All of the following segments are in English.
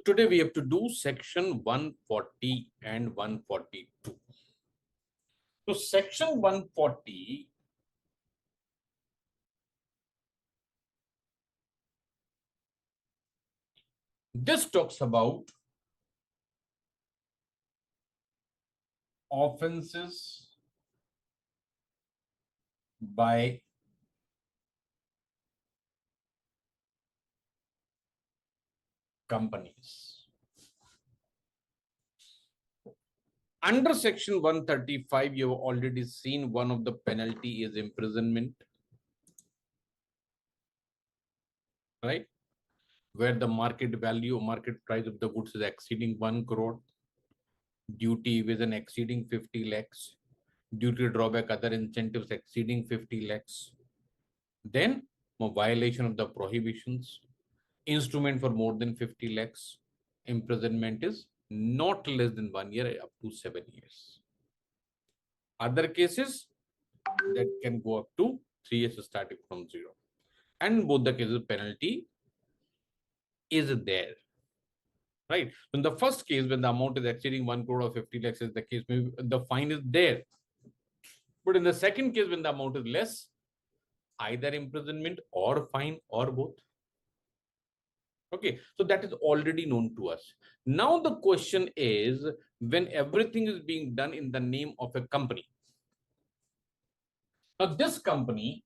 today we have to do section 140 and 142. So section 140, this talks about offenses by companies. Under section 135, you have already seen one of the penalty is imprisonment, right? Where the market value, market price of the goods is exceeding 1 crore, duty evasion exceeding 50 lakhs, duty drawback, other incentives exceeding 50 lakhs. Then a violation of the prohibitions, instrument for more than 50 lakhs, imprisonment is not less than 1 year up to 7 years. Other cases that can go up to 3 years starting from 0. And both the cases penalty is there, right? In the first case, when the amount is exceeding 1 crore or 50 lakhs is the case, maybe the fine is there. But in the second case, when the amount is less, either imprisonment or fine or both. Okay, so that is already known to us. Now the question is, when everything is being done in the name of a company. Now this company,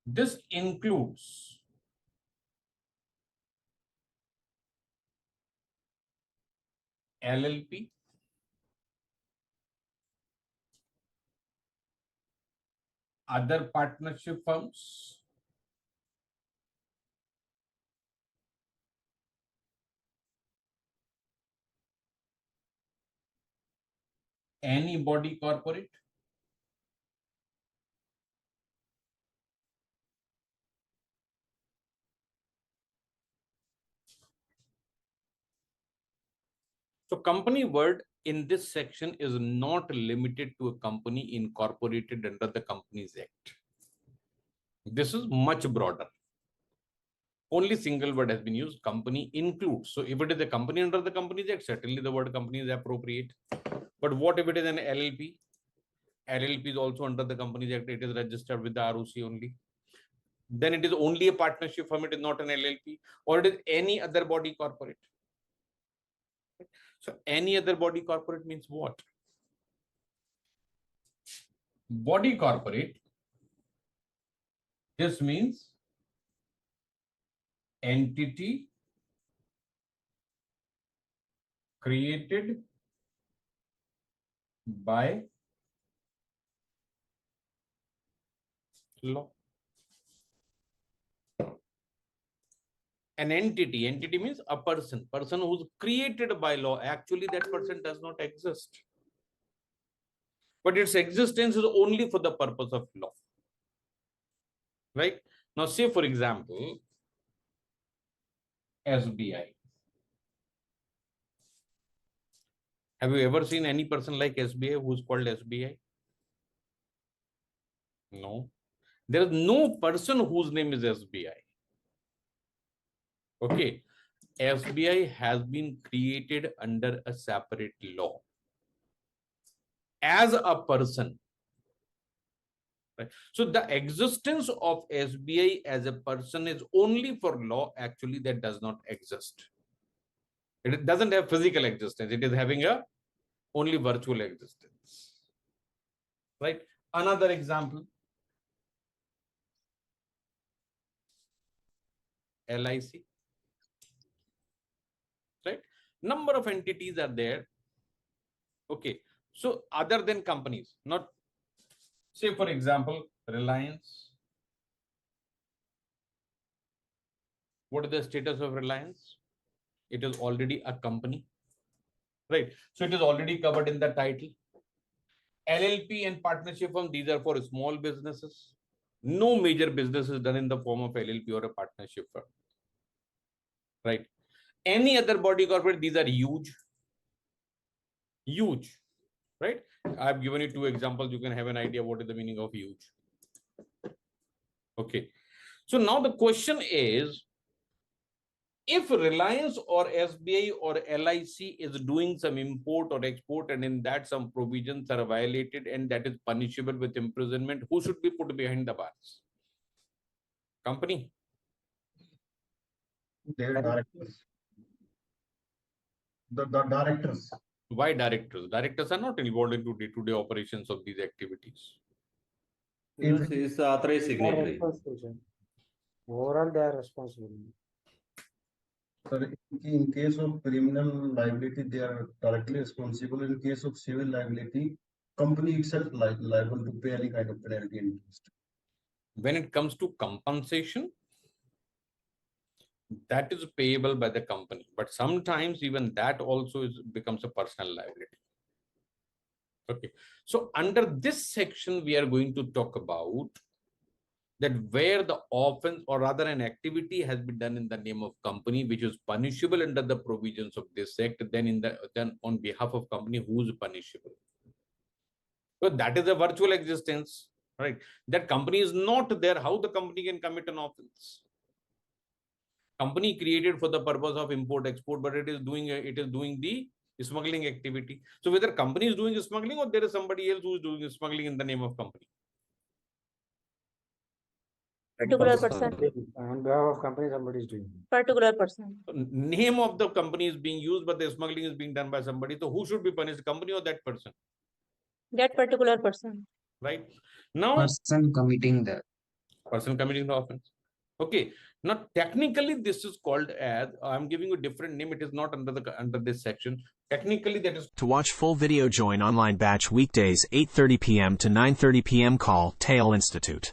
this includes LLP, other partnership firms, any body corporate, so company word in this section is not limited to a company incorporated under the Companies Act. This is much broader. Only single word has been used, company includes. So if it is a company under the Companies Act, certainly the word company is appropriate. But what if it is an LLP? LLP is also under the Companies Act. It is registered with the ROC only. Then it is only a partnership firm. It is not an LLP, or it is any other body corporate. So any other body corporate means what? Body corporate, this means entity created by law. An entity means a person who's created by law. Actually, that person does not exist. But its existence is only for the purpose of law. Right? Now, say, for example, SBI. Have you ever seen any person like SBI who's called SBI? No. There is no person whose name is SBI. Okay. SBI has been created under a separate law as a person. Right? So the existence of SBI as a person is only for law. Actually, that does not exist. It doesn't have physical existence. It is having a only virtual existence. Right? Another example. LIC. Right? Number of entities are there. Okay. So other than companies, not say for example, Reliance. What is the status of Reliance? It is already a company, right? So it is already covered in the title. LLP and partnership firm, these are for small businesses. No major business is done in the form of LLP or a partnership firm, right? Any other body corporate, these are huge, right? I've given you 2 examples. You can have an idea what is the meaning of huge. Okay. So now the question is, If Reliance or SBI or LIC is doing some import or export, and in that some provisions are violated and that is punishable with imprisonment, who should be put behind the bars? Company. Their directors. The directors. Why directors? Directors are not involved into day-to-day operations of these activities. Because he is the authorized signatory. Overall, they are responsible. Sir, in case of criminal liability, they are directly responsible. In case of civil liability, company itself liable to pay any kind of penalty and interest. When it comes to compensation, that is payable by the company, but sometimes even that also becomes a personal liability. Okay, so under this section, we are going to talk about that where the offense or rather an activity has been done in the name of company, which is punishable under the provisions of this act, then on behalf of company, who is punishable? So that is a virtual existence, right? That company is not there. How the company can commit an offense? Company created for the purpose of import export, but it is doing the smuggling activity. So whether company is doing smuggling or there is somebody else who is doing smuggling in the name of company. Particular person. On behalf of company, somebody is doing. Particular person. Name of the company is being used, but the smuggling is being done by somebody. So who should be punished, company or that person? That particular person. Right now, Person committing the offense. Okay, now technically this is called as, I'm giving you a different name. It is not under this section. Technically that is. To watch full video, join online batch weekdays 8:30 p.m. to 9:30 p.m. Call Tail Institute.